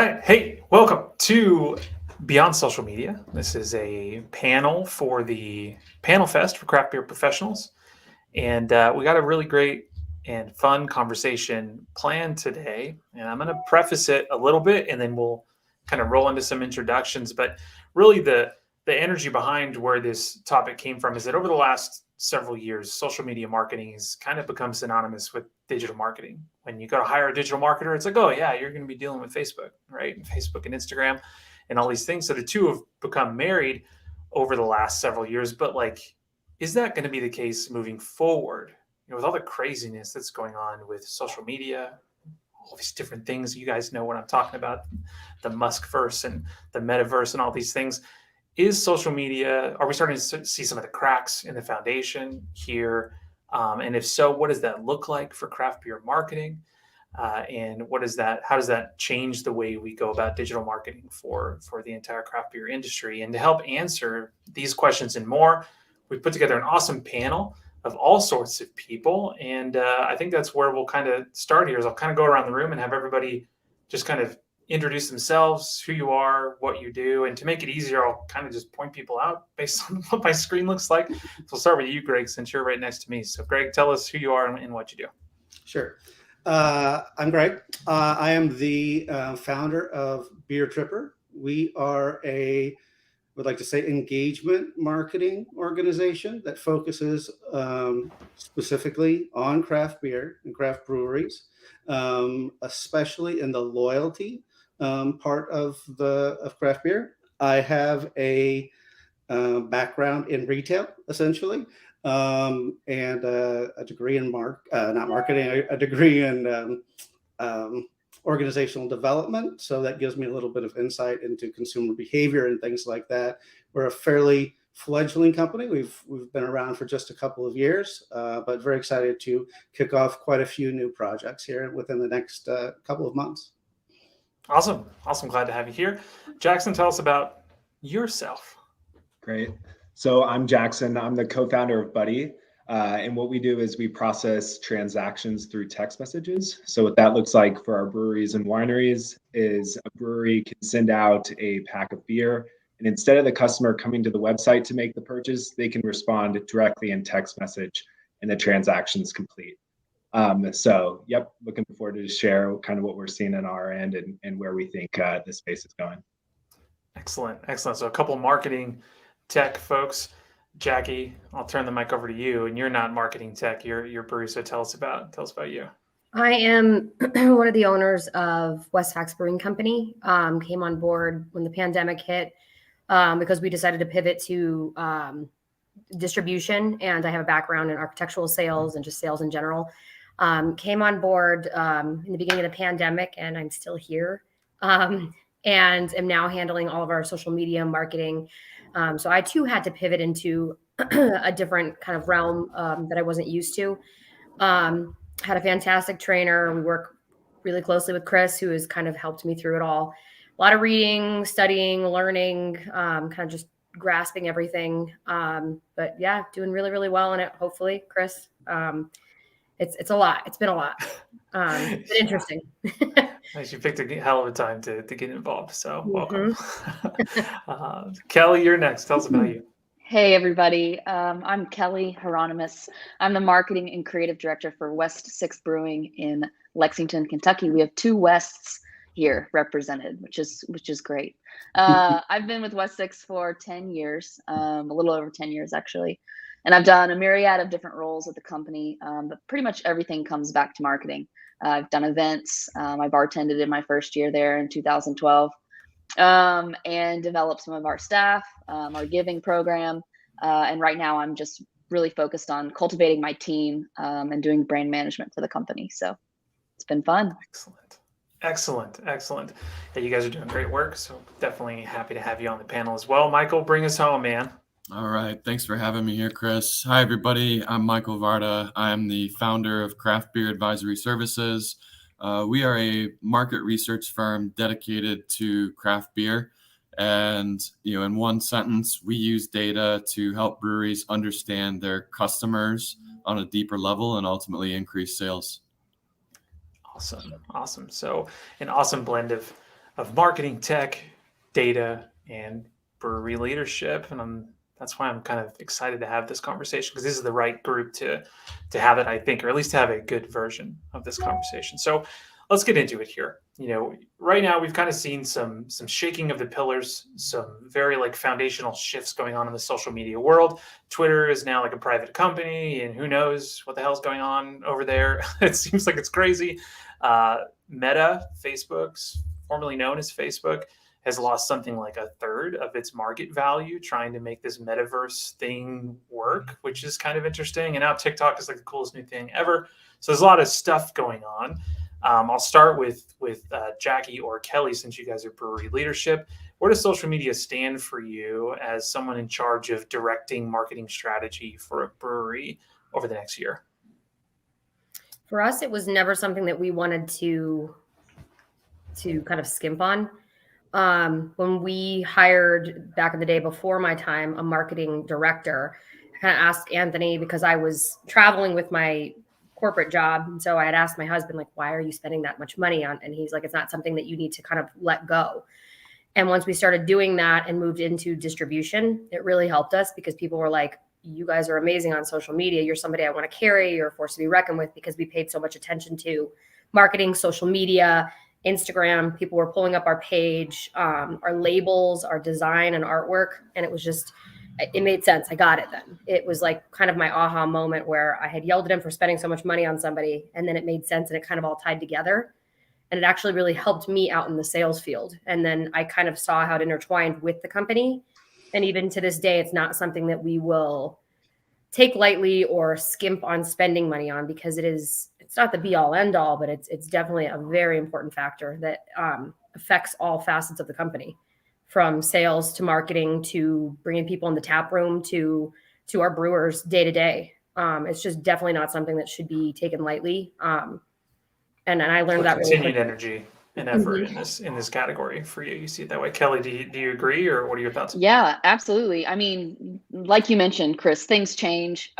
right. Hey, welcome to Beyond Social Media. This is a panel for the Panel Fest for craft beer professionals. And we got a really great and fun conversation planned today. And I'm going to preface it a little bit and then we'll kind of roll into some introductions. But really, the energy behind where this topic came from is that over the last several years, social media marketing has kind of become synonymous with digital marketing. When you go to hire a digital marketer, it's like, oh, yeah, you're going to be dealing with Facebook, right? And Facebook and Instagram and all these things. So the two have become married over the last several years. But like, is that going to be the case moving forward? With all the craziness that's going on with social media, all these different things, you guys know what I'm talking about, the Muskverse and the metaverse and all these things. Is social media, are we starting to see some of the cracks in the foundation here? And if so, what does that look like for craft beer marketing? And how does that change the way we go about digital marketing for the entire craft beer industry? And to help answer these questions and more, we put together an awesome panel of all sorts of people. And I think that's where we'll kind of start here is I'll kind of go around the room and have everybody just kind of introduce themselves, who you are, what you do. And to make it easier, I'll kind of just point people out based on what my screen looks like. So we'll start with you, Greg, since you're right next to me. So Greg, tell us who you are and what you do. Sure. I'm Greg. I am the founder of BeerTrippr. We are would like to say engagement marketing organization that focuses specifically on craft beer and craft breweries, especially in the loyalty part of craft beer. I have a background in retail, essentially, and a degree in not marketing, a degree in organizational development. So that gives me a little bit of insight into consumer behavior and things like that. We're a fairly fledgling company. We've been around for just a couple of years, but very excited to kick off quite a few new projects here within the next couple of months. Awesome. Glad to have you here. Jackson, tell us about yourself. Great. So I'm Jackson. I'm the co-founder of Buddy. And what we do is we process transactions through text messages. So what that looks like for our breweries and wineries is a brewery can send out a pack of beer. And instead of the customer coming to the website to make the purchase, they can respond directly in text message and the transaction's complete. So, looking forward to share kind of what we're seeing on our end and where we think this space is going. Excellent. So a couple marketing tech folks. Jackie, I'll turn the mic over to you. And you're not marketing tech, you're brewery. So tell us about you. I am one of the owners of WestFax Brewing Company. Came on board when the pandemic hit because we decided to pivot to distribution. And I have a background in architectural sales and just sales in general. Came on board in the beginning of the pandemic, and I'm still here. And am now handling all of our social media marketing. So I too had to pivot into a different kind of realm that I wasn't used to. Had a fantastic trainer. We work really closely with Chris, who has kind of helped me through it all. A lot of reading, studying, learning, kind of just grasping everything. But yeah, doing really, really well in it. Hopefully, Chris. It's a lot. It's been a lot. It's been interesting. Nice. You picked a hell of a time to get involved. So welcome. Kelly, you're next. Tell us about you. Hey, everybody. I'm Kelly Hieronymus. I'm the marketing and creative director for WestFax Brewing in Lexington, Kentucky. We have 2 Wests here represented, which is great. I've been with WestFax for 10 years, a little over 10 years, actually. And I've done a myriad of different roles at the company, but pretty much everything comes back to marketing. I've done events. I bartended in my first year there in 2012, and developed some of our staff, our giving program. And right now I'm just really focused on cultivating my team and doing brand management for the company. So it's been fun. Excellent. Yeah, you guys are doing great work. So definitely happy to have you on the panel as well. Michael, bring us home, man. All right. Thanks for having me here, Chris. Hi, everybody. I'm Michael Varda. I'm the founder of Craft Beer Advisory Services. We are a market research firm dedicated to craft beer. And, in one sentence, we use data to help breweries understand their customers on a deeper level and ultimately increase sales. Awesome. So an awesome blend of of marketing, tech, data, and brewery leadership. And that's why I'm kind of excited to have this conversation, because this is the right group to have it, I think, or at least to have a good version of this conversation. So let's get into it here. Right now we've kind of seen some shaking of the pillars, some very like foundational shifts going on in the social media world. Twitter is now like a private company, and who knows what the hell's going on over there. It seems like it's crazy. Meta, Facebook's formerly known as Facebook, has lost something like a third of its market value trying to make this metaverse thing work, which is kind of interesting. And now TikTok is like the coolest new thing ever. So there's a lot of stuff going on. I'll start with Jackie or Kelly, since you guys are brewery leadership. Where does social media stand for you as someone in charge of directing marketing strategy for a brewery over the next year? For us, it was never something that we wanted to kind of skimp on. When we hired back in the day before my time, a marketing director, I kind of asked Anthony, because I was traveling with my corporate job. And so I had asked my husband, like, why are you spending that much money on? And he's like, it's not something that you need to kind of let go. And once we started doing that and moved into distribution, it really helped us, because people were like, you guys are amazing on social media. You're somebody I want to carry. You're a force to be reckoned with, because we paid so much attention to marketing, social media, Instagram. People were pulling up our page, our labels, our design and artwork. And it was just, it made sense. I got it then. It was like kind of my aha moment, where I had yelled at him for spending so much money on somebody, and then it made sense, and it kind of all tied together. And it actually really helped me out in the sales field. And then I kind of saw how it intertwined with the company. And even to this day, it's not something that we will take lightly or skimp on spending money on, because it's not the be all end all, but it's definitely a very important factor that affects all facets of the company, from sales to marketing to bringing people in the tap room to our brewers day to day. It's just definitely not something that should be taken lightly. And I learned that really continued quick. energy and effort in this category for you. You see it that way. Kelly, do you agree, or what are your thoughts? Yeah, absolutely. I mean, like you mentioned, Chris, things change.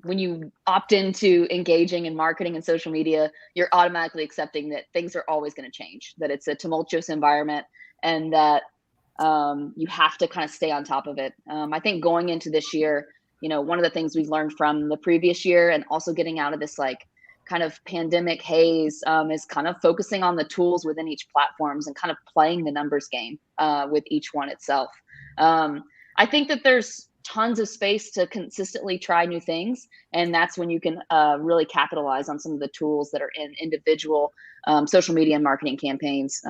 When you opt into engaging in marketing and social media, you're automatically accepting that things are always going to change, that it's a tumultuous environment, and that you have to kind of stay on top of it. I think going into this year, one of the things we've learned from the previous year, and also getting out of this like kind of pandemic haze, is kind of focusing on the tools within each platforms and kind of playing the numbers game with each one itself. I think that there's tons of space to consistently try new things, and that's when you can really capitalize on some of the tools that are in individual social media and marketing campaigns.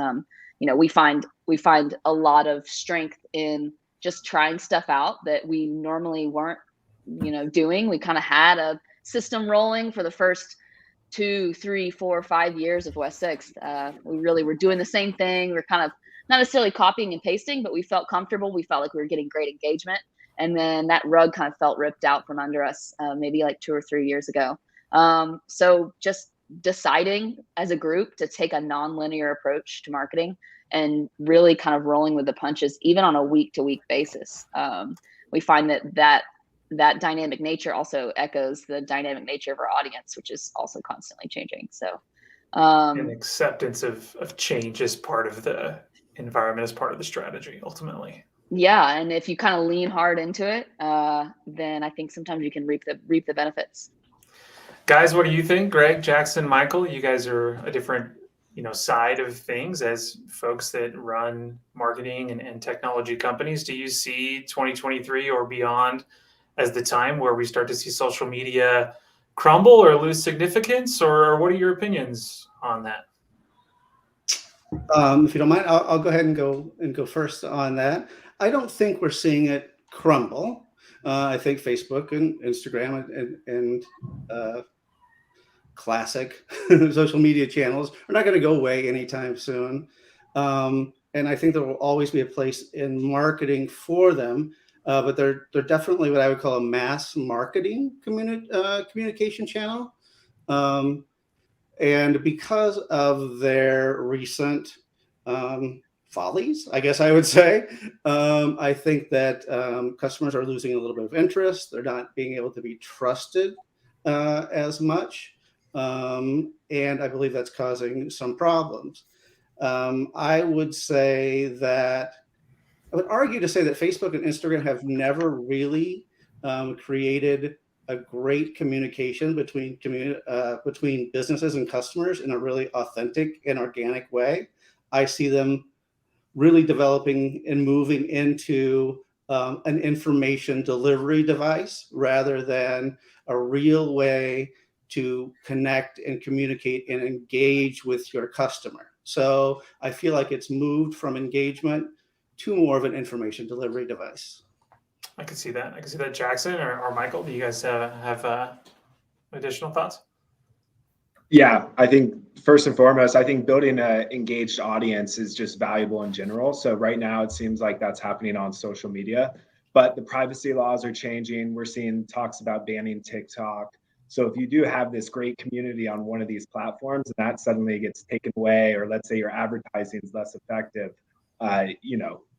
We find a lot of strength in just trying stuff out that we normally weren't doing. We kind of had a system rolling for the first 2, 3, 4, 5 years of West Sixth. We really were doing the same thing. We're kind of not necessarily copying and pasting, but we felt comfortable. We felt like we were getting great engagement. And then that rug kind of felt ripped out from under us maybe like 2 or 3 years ago. So just deciding as a group to take a non-linear approach to marketing and really kind of rolling with the punches, even on a week-to-week basis. We find that dynamic nature also echoes the dynamic nature of our audience, which is also constantly changing. So and acceptance of change as part of the environment, as part of the strategy, ultimately. Yeah, and if you kind of lean hard into it, then I think sometimes you can reap the benefits. Guys, what do you think? Greg, Jackson, Michael, you guys are a different side of things as folks that run marketing and technology companies. Do you see 2023 or beyond as the time where we start to see social media crumble or lose significance, or what are your opinions on that? If you don't mind, I'll go ahead and go first on that. I don't think we're seeing it crumble. I think Facebook and Instagram and classic social media channels are not going to go away anytime soon. And I think there will always be a place in marketing for them. But they're definitely what I would call a mass marketing communication channel. And because of their recent follies, I guess I would say, I think that customers are losing a little bit of interest. They're not being able to be trusted as much. And I believe that's causing some problems. I would say that I would argue to say that Facebook and Instagram have never really created a great communication between businesses and customers in a really authentic and organic way. I see them really developing and moving into an information delivery device rather than a real way to connect and communicate and engage with your customer. So I feel like it's moved from engagement to more of an information delivery device. I can see that. I can see that. Jackson or Michael, do you guys have additional thoughts? Yeah, I think first and foremost, I think building an engaged audience is just valuable in general. So right now it seems like that's happening on social media, but the privacy laws are changing. We're seeing talks about banning TikTok. So if you do have this great community on one of these platforms and that suddenly gets taken away, or let's say your advertising is less effective,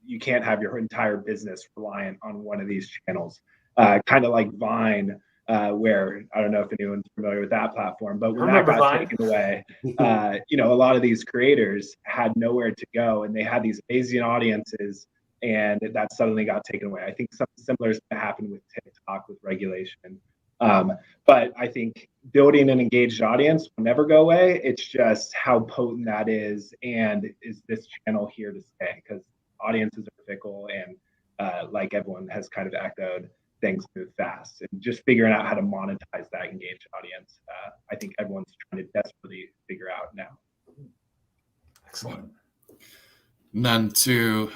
you can't have your entire business reliant on one of these channels. Kind of like Vine, where I don't know if anyone's familiar with that platform, but when that got taken away, a lot of these creators had nowhere to go, and they had these amazing audiences, and that suddenly got taken away. I think something similar is going to happen with TikTok with regulation. But I think building an engaged audience will never go away. It's just how potent that is, and is this channel here to stay? Because audiences are fickle, and like everyone has kind of echoed, things move fast, and just figuring out how to monetize that engaged audience. I think everyone's trying to desperately figure out now. Excellent. And then to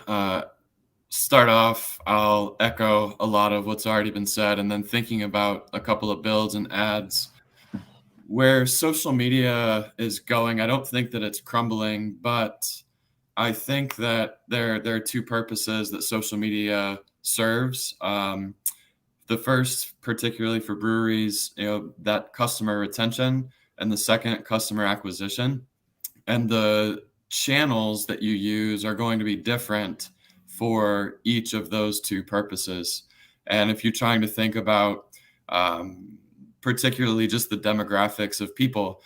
start off, I'll echo a lot of what's already been said, and then thinking about a couple of builds and ads. Where social media is going, I don't think that it's crumbling, but I think that there are two purposes that social media serves. The first, particularly for breweries, that customer retention, and the second, customer acquisition. And the channels that you use are going to be different for each of those two purposes. And if you're trying to think about particularly just the demographics of people,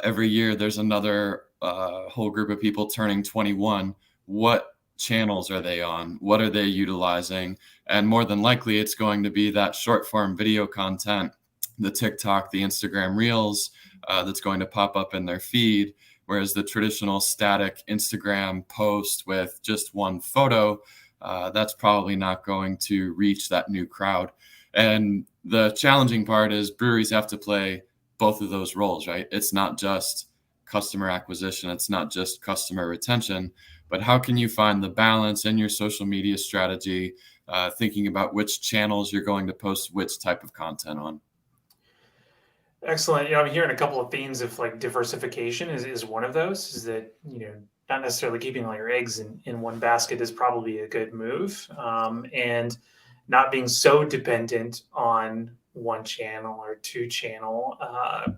every year there's another whole group of people turning 21. What channels are they on? What are they utilizing? And more than likely, it's going to be that short form video content, the TikTok, the Instagram Reels, that's going to pop up in their feed. Whereas the traditional static Instagram post with just one photo, that's probably not going to reach that new crowd. And the challenging part is breweries have to play both of those roles, right? It's not just customer acquisition, it's not just customer retention, but how can you find the balance in your social media strategy, thinking about which channels you're going to post which type of content on? Excellent. I'm hearing a couple of themes of like diversification is one of those, is that, not necessarily keeping all your eggs in one basket is probably a good move. And not being so dependent on one channel or two channel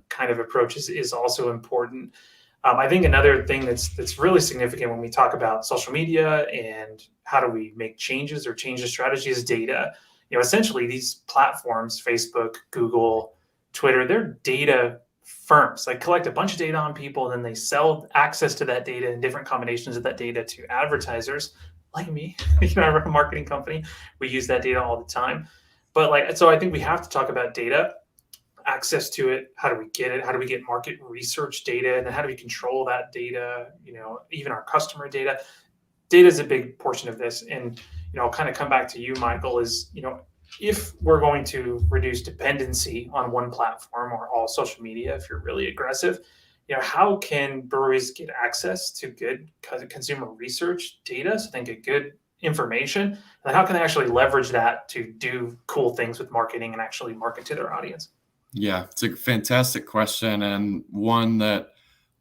kind of approaches is also important. I think another thing that's really significant when we talk about social media and how do we make changes or change the strategy is data. Essentially these platforms, Facebook, Google, Twitter, they're data firms. They collect a bunch of data on people, and then they sell access to that data and different combinations of that data to advertisers like me. I run a marketing company. We use that data all the time. But so I think we have to talk about data, access to it. How do we get it? How do we get market research data? And then how do we control that data? Even our customer data. Data is a big portion of this. And, I'll kind of come back to you, Michael, is, if we're going to reduce dependency on one platform or all social media, if you're really aggressive, how can breweries get access to good consumer research data so they can get good information? And how can they actually leverage that to do cool things with marketing and actually market to their audience? Yeah, it's a fantastic question, and one that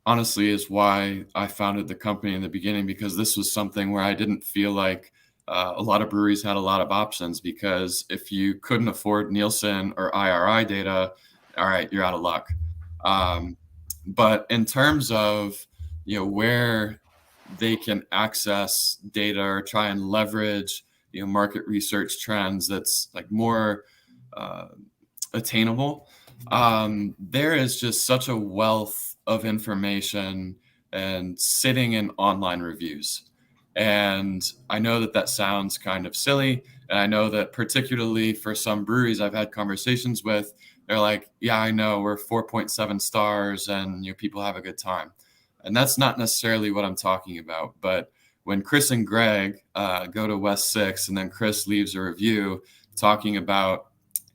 honestly is why I founded the company in the beginning, because this was something where I didn't feel like a lot of breweries had a lot of options, because if you couldn't afford Nielsen or IRI data, all right, you're out of luck. But in terms of where they can access data or try and leverage market research trends that's like more attainable, there is just such a wealth of information and sitting in online reviews. And I know that that sounds kind of silly. And I know that particularly for some breweries I've had conversations with, they're like, yeah, I know we're 4.7 stars and people have a good time. And that's not necessarily what I'm talking about. But when Chris and Greg go to West 6 and then Chris leaves a review talking about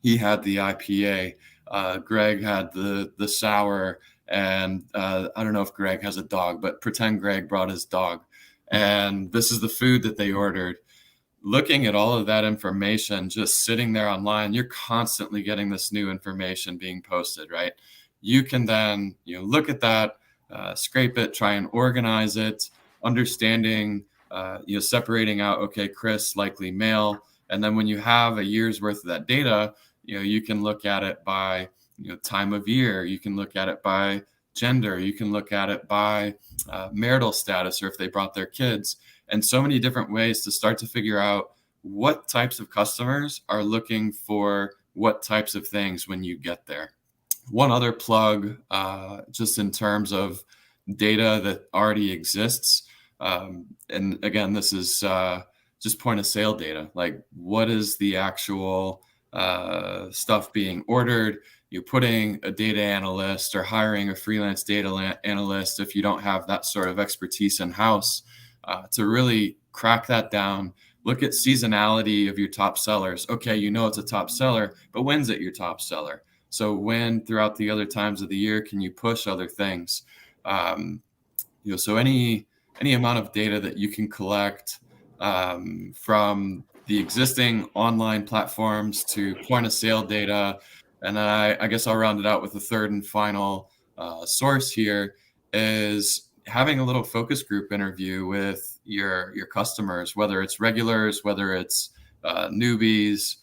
he had the IPA, Greg had the sour, and I don't know if Greg has a dog, but pretend Greg brought his dog. And this is the food that they ordered. Looking at all of that information, just sitting there online, you're constantly getting this new information being posted, right? You can then look at that, scrape it, try and organize it, understanding, separating out, okay, Chris, likely male. And then when you have a year's worth of that data, you can look at it by time of year. You can look at it by gender. You can look at it by marital status, or if they brought their kids, and so many different ways to start to figure out what types of customers are looking for what types of things when you get there. One other plug, just in terms of data that already exists. And again, this is just point of sale data. Like, what is the actual stuff being ordered? You're putting a data analyst or hiring a freelance data analyst if you don't have that sort of expertise in-house to really crack that down. Look at seasonality of your top sellers. Okay, it's a top seller, but when's it your top seller? So when throughout the other times of the year can you push other things? So any amount of data that you can collect from the existing online platforms to point of sale data. And then I guess I'll round it out with the third and final source here is having a little focus group interview with your customers, whether it's regulars, whether it's newbies,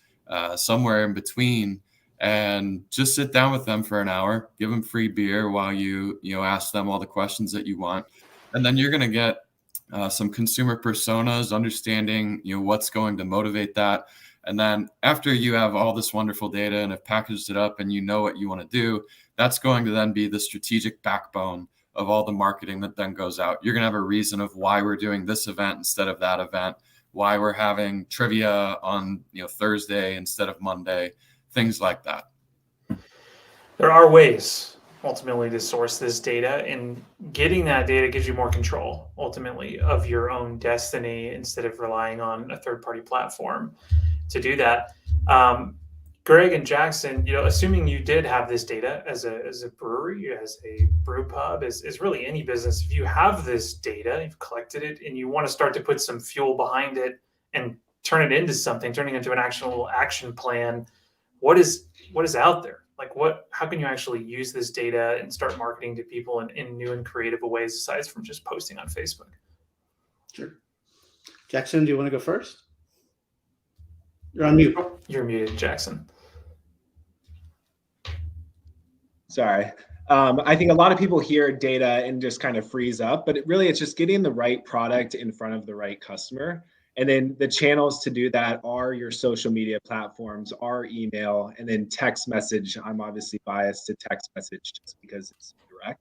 somewhere in between, and just sit down with them for an hour, give them free beer while you ask them all the questions that you want. And then you're going to get some consumer personas, understanding what's going to motivate that. And then after you have all this wonderful data and have packaged it up and you know what you want to do, that's going to then be the strategic backbone of all the marketing that then goes out. You're going to have a reason of why we're doing this event instead of that event, why we're having trivia on Thursday instead of Monday, things like that. There are ways ultimately to source this data, and getting that data gives you more control ultimately of your own destiny instead of relying on a third-party platform to do that. Greg and Jackson, assuming you did have this data as a brewery, as a brew pub, as really any business, if you have this data, you've collected it, and you want to start to put some fuel behind it and turn it into something, turning it into an actual action plan, what is out there? Like, how can you actually use this data and start marketing to people in new and creative ways aside from just posting on Facebook? Sure. Jackson, do you want to go first? You're on mute. You're muted, Jackson. Sorry. I think a lot of people hear data and just kind of freeze up, but it's just getting the right product in front of the right customer. And then the channels to do that are your social media platforms, our email, and then text message. I'm obviously biased to text message just because it's direct.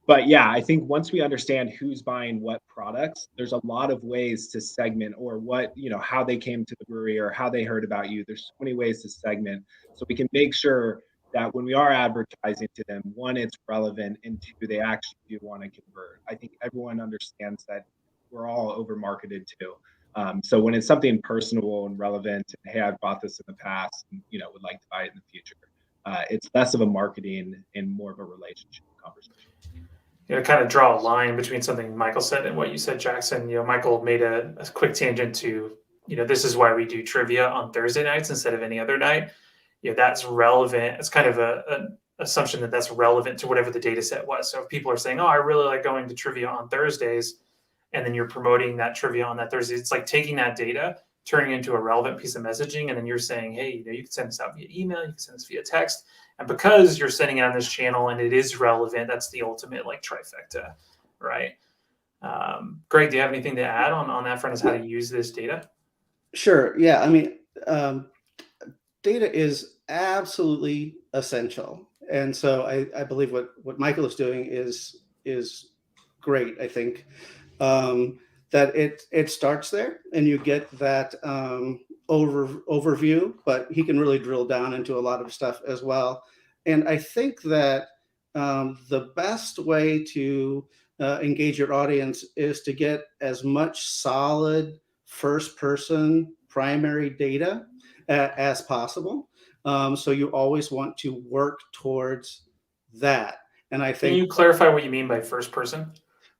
But yeah, I think once we understand who's buying what products, there's a lot of ways to segment, or what, how they came to the brewery or how they heard about you. There's so many ways to segment, so we can make sure that when we are advertising to them, one, it's relevant, and two, they actually do want to convert. I think everyone understands that we're all over marketed too. So when it's something personable and relevant, and, hey, I've bought this in the past, and would like to buy it in the future, it's less of a marketing and more of a relationship conversation. Kind of draw a line between something Michael said and what you said, Jackson. Michael made a quick tangent to, this is why we do trivia on Thursday nights instead of any other night. That's relevant. It's kind of an assumption that that's relevant to whatever the data set was. So if people are saying, oh, I really like going to trivia on Thursdays, and then you're promoting that trivia on that Thursday, it's like taking that data, turning it into a relevant piece of messaging, and then you're saying, hey, you can send this out via email, you can send this via text. And because you're sending it on this channel and it is relevant, that's the ultimate trifecta, right? Greg, do you have anything to add on that front as how to use this data? Sure. Yeah. I mean, data is absolutely essential. And so I believe what Michael is doing is great. I think that it starts there, and you get that overview, but he can really drill down into a lot of stuff as well. And I think that the best way to engage your audience is to get as much solid first person primary data as possible. So you always want to work towards that. And I Can think you clarify what you mean by first person?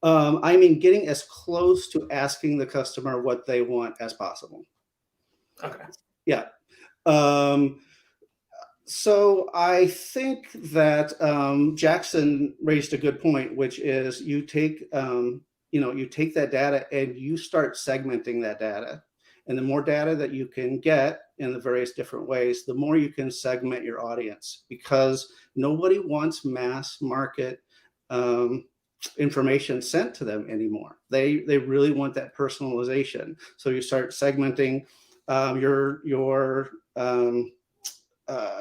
I mean, getting as close to asking the customer what they want as possible. Okay. Yeah. So I think that Jackson raised a good point, which is you take that data and you start segmenting that data. And the more data that you can get in the various different ways, the more you can segment your audience, because nobody wants mass market information sent to them anymore. They really want that personalization. So you start segmenting your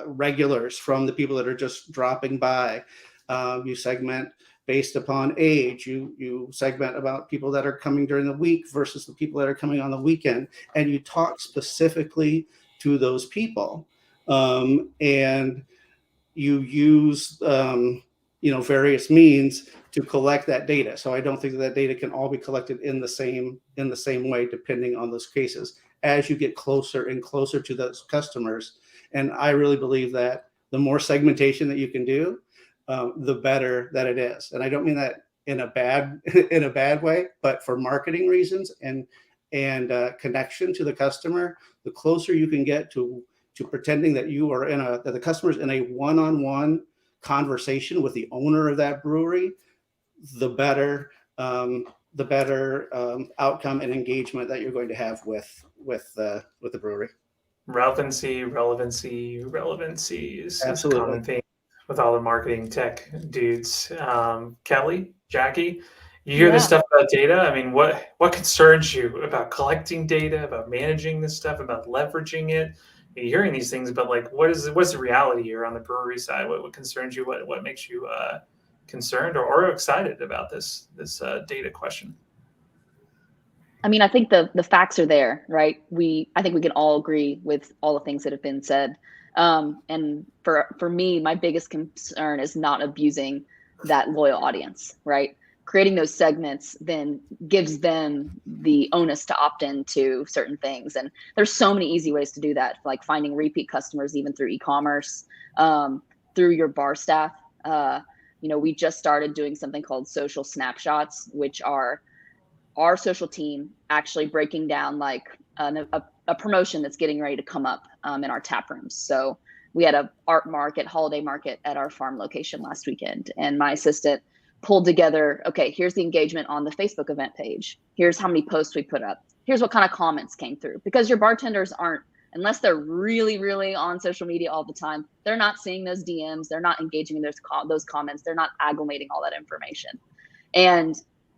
regulars from the people that are just dropping by. You segment based upon age. You segment about people that are coming during the week versus the people that are coming on the weekend, and you talk specifically to those people. And you use various means to collect that data. So I don't think that data can all be collected in the same way, depending on those cases, as you get closer and closer to those customers. And I really believe that the more segmentation that you can do, the better that it is. And I don't mean that in a bad way, but for marketing reasons and connection to the customer, the closer you can get to pretending that you are that the customer's in a one-on-one conversation with the owner of that brewery, the better outcome and engagement that you're going to have with the brewery. Relevancy is a common theme with all the marketing tech dudes. Kelly, Jackie, you hear this stuff about data. I mean, what concerns you about collecting data, about managing this stuff, about leveraging it? You're hearing these things, but like, what's the reality here on the brewery side? What concerns you? What makes you concerned or excited about this data question? I mean, I think the facts are there, right? I think we can all agree with all the things that have been said. And for me, my biggest concern is not abusing that loyal audience, right? Creating those segments then gives them the onus to opt into certain things. And there's so many easy ways to do that, like finding repeat customers, even through e-commerce, through your bar staff. We just started doing something called social snapshots, which are our social team actually breaking down like a promotion that's getting ready to come up in our tap rooms. So we had a holiday market at our farm location last weekend, and my assistant pulled together, okay, here's the engagement on the Facebook event page. Here's how many posts we put up. Here's what kind of comments came through. Because your bartenders aren't, unless they're really, really on social media all the time, they're not seeing those DMs. They're not engaging in those comments. They're not aggregating all that information. And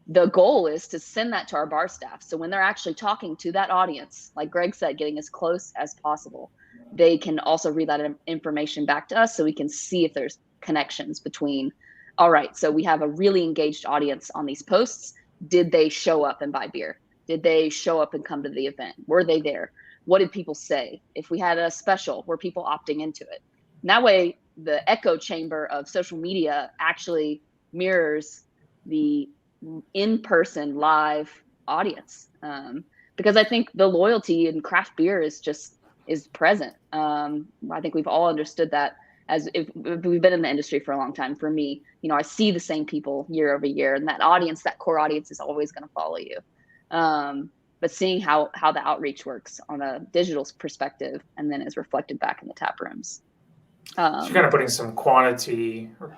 the goal is to send that to our bar staff. So when they're actually talking to that audience, like Greg said, getting as close as possible, they can also read that information back to us so we can see if there's connections between, all right, so we have a really engaged audience on these posts. Did they show up and buy beer? Did they show up and come to the event? Were they there? What did people say? If we had a special, were people opting into it? And that way, the echo chamber of social media actually mirrors the in-person live audience, because I think the loyalty in craft beer is present. I think we've all understood that, as if we've been in the industry for a long time. For me, I see the same people year over year, and that core audience is always going to follow you. But seeing how the outreach works on a digital perspective and then is reflected back in the tap rooms. So you're kind of putting some quantity or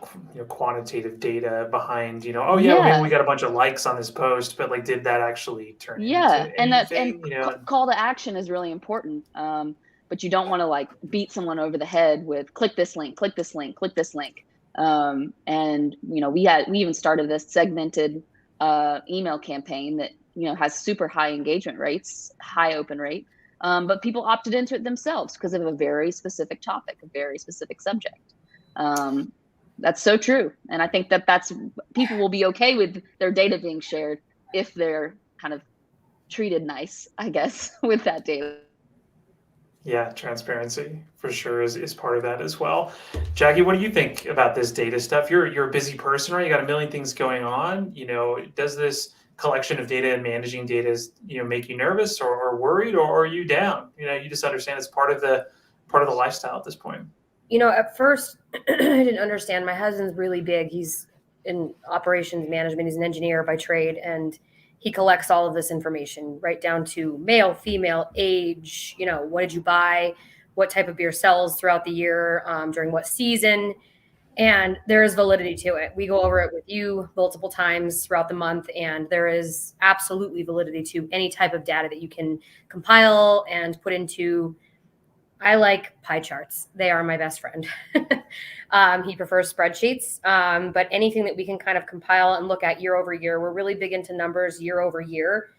quantitative data behind, we got a bunch of likes on this post, but like, did that actually turn into anything? Call to action is really important. But you don't want to like beat someone over the head with click this link, click this link, click this link. And we even started this segmented email campaign that has super high engagement rates, high open rate. But people opted into it themselves because of a very specific topic, a very specific subject. That's so true. And I think that people will be okay with their data being shared if they're kind of treated nice, I guess, with that data. Yeah, transparency for sure is part of that as well. Jackie, what do you think about this data stuff? You're a busy person, right? You got a million things going on. Does this collection of data and managing data make you nervous or worried, or are you down? You just understand it's part of the lifestyle at this point. At first I didn't understand. My husband's really big. He's in operations management. He's an engineer by trade, and he collects all of this information right down to male, female, age, what did you buy, what type of beer sells throughout the year, during what season. And there is validity to it. We go over it with you multiple times throughout the month, and there is absolutely validity to any type of data that you can compile and put into. I like pie charts. They are my best friend. He prefers spreadsheets, but anything that we can kind of compile and look at year over year. We're really big into numbers year over year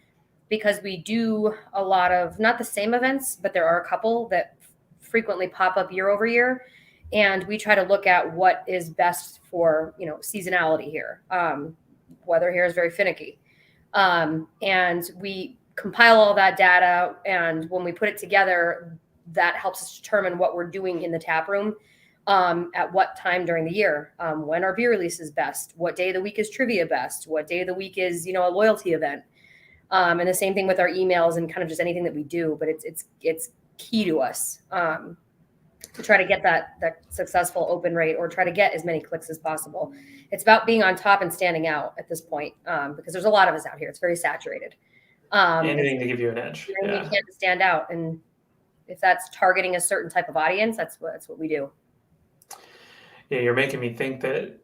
because we do a lot of, not the same events, but there are a couple that frequently pop up year over year. And we try to look at what is best for, seasonality here. Weather here is very finicky. And we compile all that data. And when we put it together, that helps us determine what we're doing in the tap room, at what time during the year, when our beer release is best, what day of the week is trivia best, what day of the week is, a loyalty event. And the same thing with our emails and kind of just anything that we do, but it's key to us, to try to get that successful open rate or try to get as many clicks as possible. It's about being on top and standing out at this point, because there's a lot of us out here. It's very saturated. Anything to give you an edge. You can't stand out. And if that's targeting a certain type of audience, that's what we do. Yeah, you're making me think that,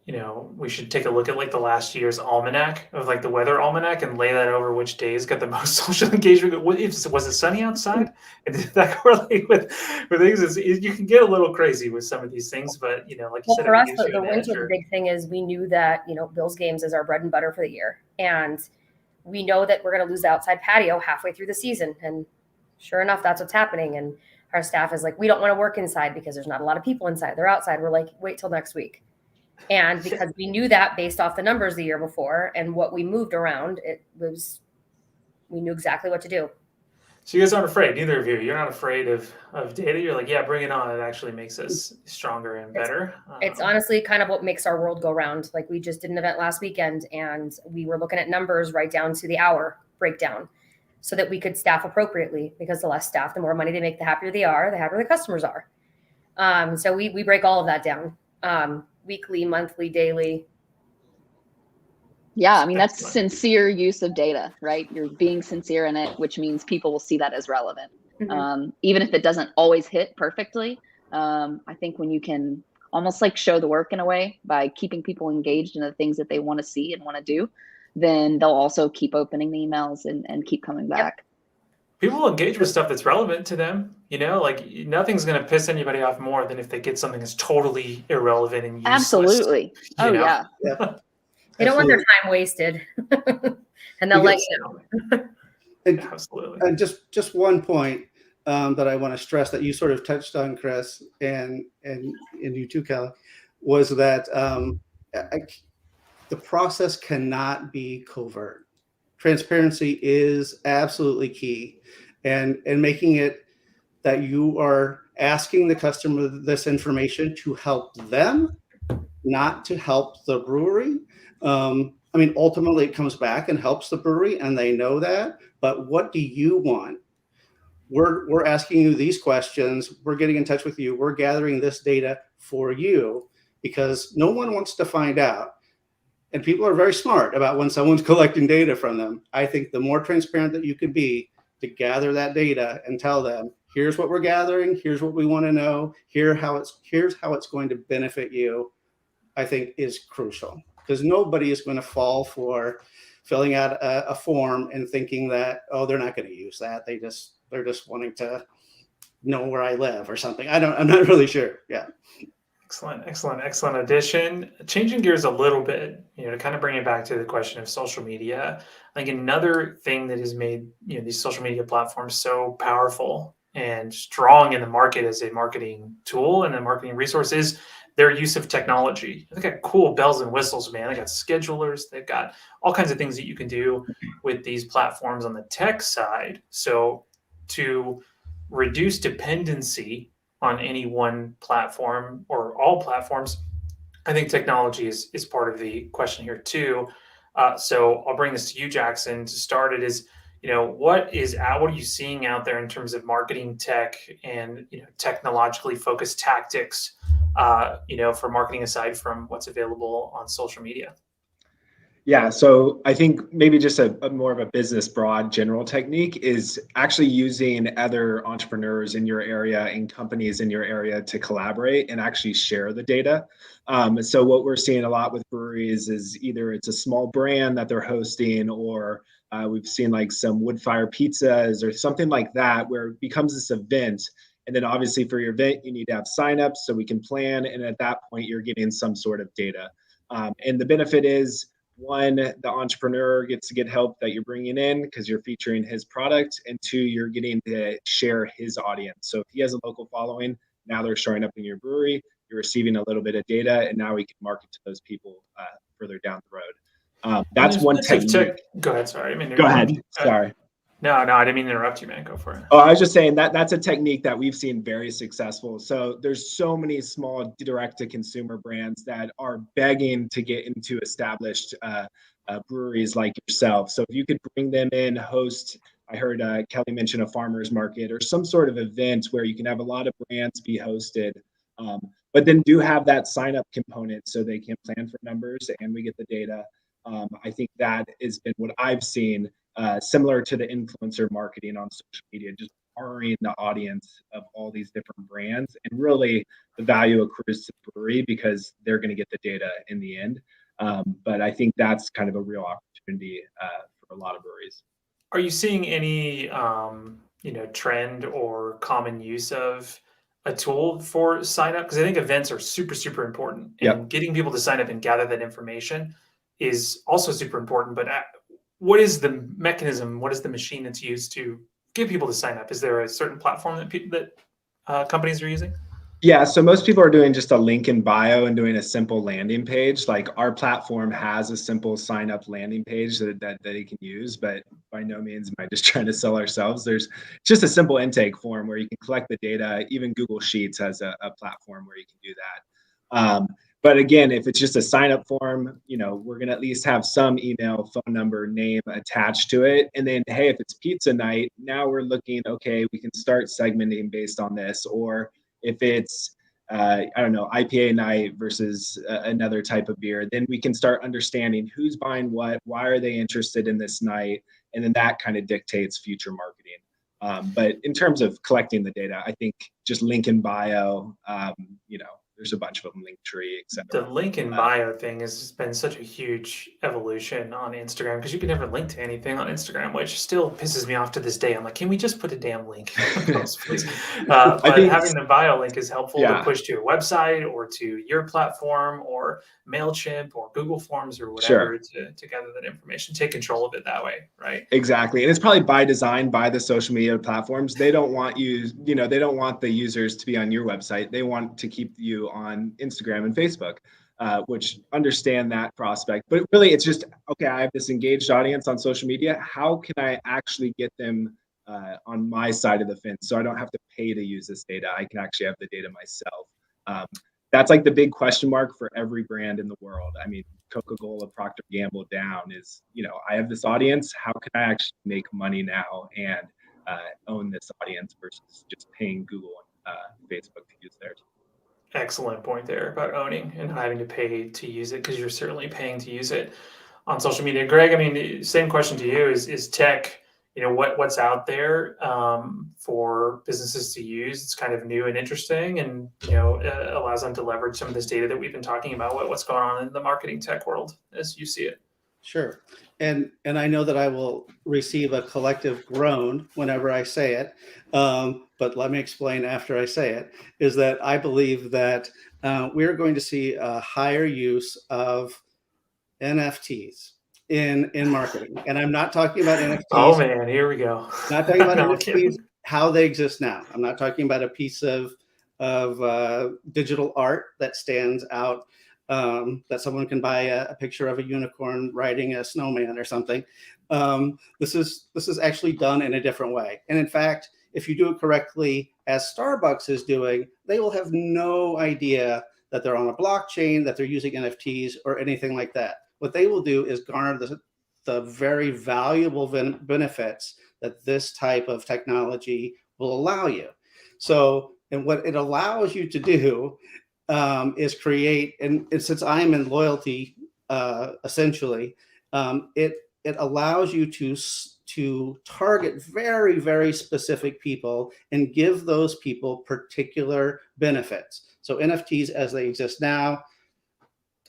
we should take a look at like the last year's almanac of like the weather almanac and lay that over which days got the most social engagement. Was it sunny outside? And did that correlate with things? You can get a little crazy with some of these things, but like you said, for us, the winter, the big thing is we knew that, Bills games is our bread and butter for the year. And we know that we're going to lose the outside patio halfway through the season. And sure enough, that's what's happening. And our staff is like, we don't want to work inside because there's not a lot of people inside. They're outside. We're like, wait till next week. And because we knew that based off the numbers the year before and what we moved around, we knew exactly what to do. So you guys aren't afraid, neither of you. You're not afraid of data. You're like, yeah, bring it on. It actually makes us stronger and better. It's honestly kind of what makes our world go round. Like we just did an event last weekend and we were looking at numbers right down to the hour breakdown, so that we could staff appropriately, because the less staff, the more money they make, the happier they are, the happier the customers are. So we break all of that down, weekly, monthly, daily. Yeah, I mean, that's sincere use of data, right? You're being sincere in it, which means people will see that as relevant. Mm-hmm. Even if it doesn't always hit perfectly. I think when you can almost like show the work in a way by keeping people engaged in the things that they want to see and want to do, then they'll also keep opening the emails and keep coming back. People will engage with stuff that's relevant to them. Like nothing's going to piss anybody off more than if they get something that's totally irrelevant and useless. Absolutely. Yeah. They don't want their time wasted. And they'll let you know. Absolutely. And just one point that I want to stress that you sort of touched on, Chris, and you too, Kelly, was that the process cannot be covert. Transparency is absolutely key, and making it that you are asking the customer this information to help them, not to help the brewery. Ultimately it comes back and helps the brewery, and they know that. But what do you want? We're asking you these questions. We're getting in touch with you. We're gathering this data for you because no one wants to find out. And people are very smart about when someone's collecting data from them. I think the more transparent that you can be to gather that data and tell them, here's what we're gathering, here's what we want to know, here's how it's going to benefit you, I think is crucial. Because nobody is going to fall for filling out a form and thinking that, oh, they're not going to use that. They're just wanting to know where I live or something. I'm not really sure. Yeah. Excellent addition. Changing gears a little bit, to kind of bring it back to the question of social media. I think another thing that has made these social media platforms so powerful and strong in the market as a marketing tool and a marketing resource is their use of technology. They got cool bells and whistles, man. They got schedulers. They've got all kinds of things that you can do with these platforms on the tech side. So to reduce dependency on any one platform or all platforms, I think technology is part of the question here too. So I'll bring this to you, Jackson. To start it is, what are you seeing out there in terms of marketing tech and technologically focused tactics, for marketing aside from what's available on social media? Yeah, so I think maybe just a more of a business broad general technique is actually using other entrepreneurs in your area and companies in your area to collaborate and actually share the data. So what we're seeing a lot with breweries is either it's a small brand that they're hosting, or we've seen like some wood fire pizzas or something like that, where it becomes this event. And then obviously for your event, you need to have signups so we can plan. And at that point, you're getting some sort of data. And the benefit is, one, the entrepreneur gets to get help that you're bringing in because you're featuring his product, and two, you're getting to share his audience. So if he has a local following, now they're showing up in your brewery, you're receiving a little bit of data, and now we can market to those people further down the road. That's one technique. Go ahead. Sorry. Go ahead. Sorry. No, I didn't mean to interrupt you, man. Go for it. Oh, I was just saying that's a technique that we've seen very successful. So there's so many small direct-to-consumer brands that are begging to get into established breweries like yourself. So if you could bring them in, host, I heard Kelly mention a farmer's market or some sort of event where you can have a lot of brands be hosted, but then do have that sign-up component so they can plan for numbers and we get the data. I think that has been what I've seen, similar to the influencer marketing on social media, just borrowing the audience of all these different brands, and really the value accrues to the brewery because they're going to get the data in the end. But I think that's kind of a real opportunity for a lot of breweries. Are you seeing any, trend or common use of a tool for sign up? Because I think events are super, super important, and getting people to sign up and gather that information is also super important. But what is the mechanism? What is the machine that's used to get people to sign up? Is there a certain platform that companies are using? Yeah, so most people are doing just a link in bio and doing a simple landing page. Like our platform has a simple sign up landing page that they can use, but by no means am I just trying to sell ourselves. There's just a simple intake form where you can collect the data. Even Google Sheets has a platform where you can do that. But again, if it's just a sign up form, we're going to at least have some email, phone number, name attached to it. And then, hey, if it's pizza night, now we're looking, okay, we can start segmenting based on this. Or if it's, IPA night versus another type of beer, then we can start understanding who's buying what, why are they interested in this night? And then that kind of dictates future marketing. But in terms of collecting the data, I think just link in bio, there's a bunch of them, Linktree, etc. The link in bio thing has been such a huge evolution on Instagram, because you can never link to anything on Instagram, which still pisses me off to this day. I'm like, can we just put a damn link on post, please? But having the bio link is helpful to push to your website or to your platform or MailChimp or Google Forms or whatever to gather that information. Take control of it that way, right? Exactly. And it's probably by design by the social media platforms. They don't want they don't want the users to be on your website. They want to keep you on Instagram and Facebook, which understand that prospect. But really, it's just, okay, I have this engaged audience on social media. How can I actually get them on my side of the fence so I don't have to pay to use this data? I can actually have the data myself. That's like the big question mark for every brand in the world. I mean, Coca-Cola, Procter & Gamble down is, I have this audience. How can I actually make money now and own this audience versus just paying Google and Facebook to use theirs? Excellent point there about owning and not having to pay to use it, because you're certainly paying to use it on social media. Greg, I mean, same question to you. Is tech, what's out there for businesses to use? It's kind of new and interesting, and allows them to leverage some of this data that we've been talking about. What's going on in the marketing tech world as you see it? Sure. And I know that I will receive a collective groan whenever I say it, but let me explain after I say it, is that I believe that we're going to see a higher use of NFTs in marketing. And I'm not talking about NFTs. Oh man, here we go. Not talking about NFTs, how they exist now. I'm not talking about a piece of of digital art that stands out, that someone can buy a picture of a unicorn riding a snowman or something. This is actually done in a different way. And in fact, if you do it correctly, as Starbucks is doing, they will have no idea that they're on a blockchain, that they're using NFTs or anything like that. What they will do is garner the very valuable benefits that this type of technology will allow you. So, and what it allows you to do is create, and since I'm in loyalty, essentially, it allows you to target very, very specific people and give those people particular benefits. So NFTs as they exist now,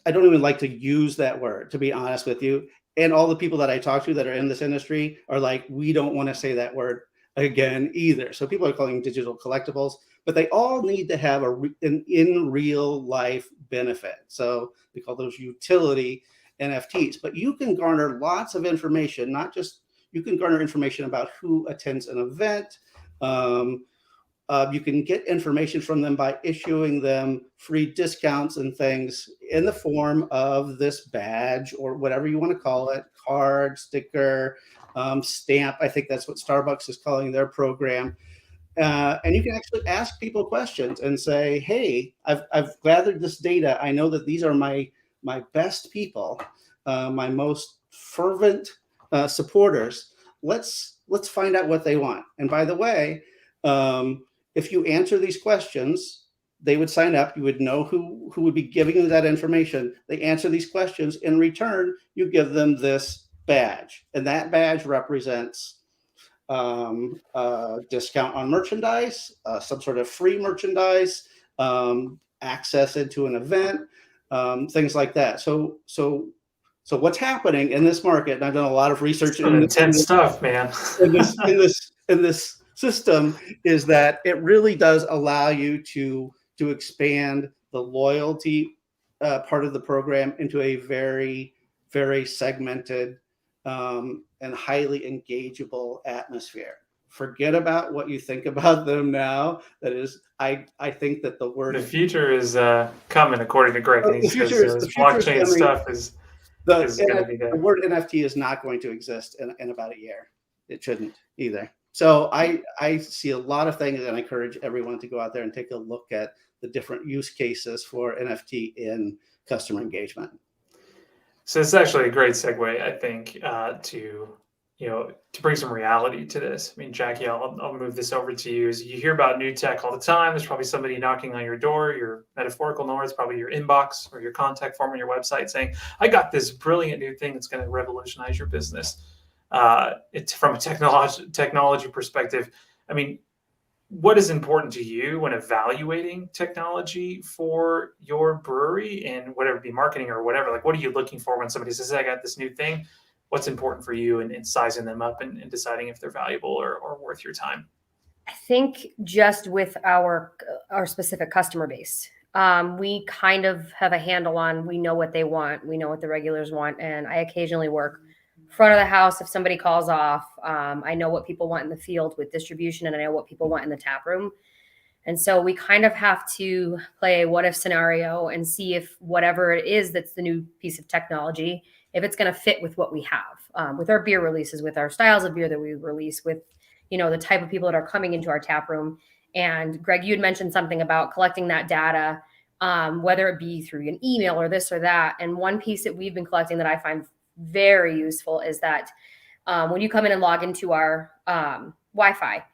I don't even like to use that word, to be honest with you. And all the people that I talk to that are in this industry are like, we don't want to say that word again either. So people are calling them digital collectibles, but they all need to have an in real life benefit. So we call those utility NFTs. But you can garner lots of information, not just, you can garner information about who attends an event. You can get information from them by issuing them free discounts and things in the form of this badge or whatever you want to call it, card, sticker, stamp. I think that's what Starbucks is calling their program. And you can actually ask people questions and say, hey, I've gathered this data. I know that these are my best people, my most fervent supporters. Let's find out what they want. And by the way, if you answer these questions, they would sign up. You would know who would be giving you that information. They answer these questions. In return, you give them this badge. And that badge represents a discount on merchandise, some sort of free merchandise, access into an event, things like that. So what's happening in this market, and I've done a lot of research in intense stuff, man. in this system, is that it really does allow you to expand the loyalty part of the program into a very, very segmented and highly engageable atmosphere. Forget about what you think about them now. That is, I think that the future is coming, according to Greg. And he says blockchain stuff is going to be there. The word NFT is not going to exist in about a year. It shouldn't either. So I see a lot of things, and I encourage everyone to go out there and take a look at the different use cases for NFT in customer engagement. So it's actually a great segue, I think, to bring some reality to this. I mean, Jackie, I'll move this over to you. As you hear about new tech all the time, there's probably somebody knocking on your door, your metaphorical door, it's probably your inbox or your contact form on your website saying, I got this brilliant new thing that's going to revolutionize your business. It's from a technology perspective. I mean, what is important to you when evaluating technology for your brewery, and whatever it be marketing or whatever? Like, what are you looking for when somebody says, I got this new thing? What's important for you in sizing them up and deciding if they're valuable or worth your time? I think just with our specific customer base, we kind of have a handle on, we know what they want. We know what the regulars want. And I occasionally work front of the house if somebody calls off. I know what people want in the field with distribution, and I know what people want in the tap room. And so we kind of have to play a what if scenario and see if whatever it is that's the new piece of technology, if it's going to fit with what we have, with our beer releases, with our styles of beer that we release, with, the type of people that are coming into our tap room. And Greg, you had mentioned something about collecting that data, whether it be through an email or this or that. And one piece that we've been collecting that I find very useful is that when you come in and log into our Wi-Fi,